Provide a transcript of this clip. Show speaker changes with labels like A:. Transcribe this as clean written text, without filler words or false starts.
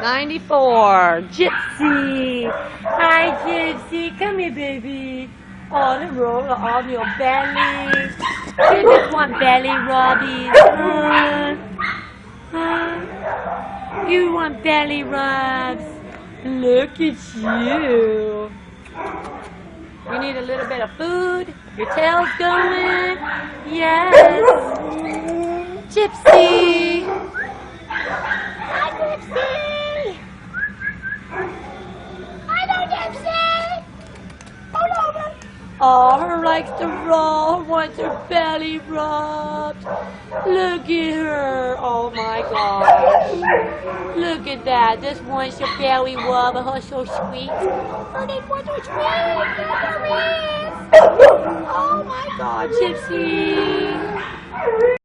A: 94. Gypsy. Hi, Gypsy. Come here, baby. On the roll on your belly. You just want belly rubbies, huh? Huh? You want belly rubs? Look at you. You need a little bit of food? Your tail's going? Yes. Gypsy. Hi, Gypsy. Hello, Gypsy. Hold over. Oh, her likes to roll, wants her belly rubbed. Look at her. Oh my gosh. Look at that. Just wants your belly rub. Oh, so sweet. Oh, they want her sweet. Look at her wrist. Oh my God, Gypsy.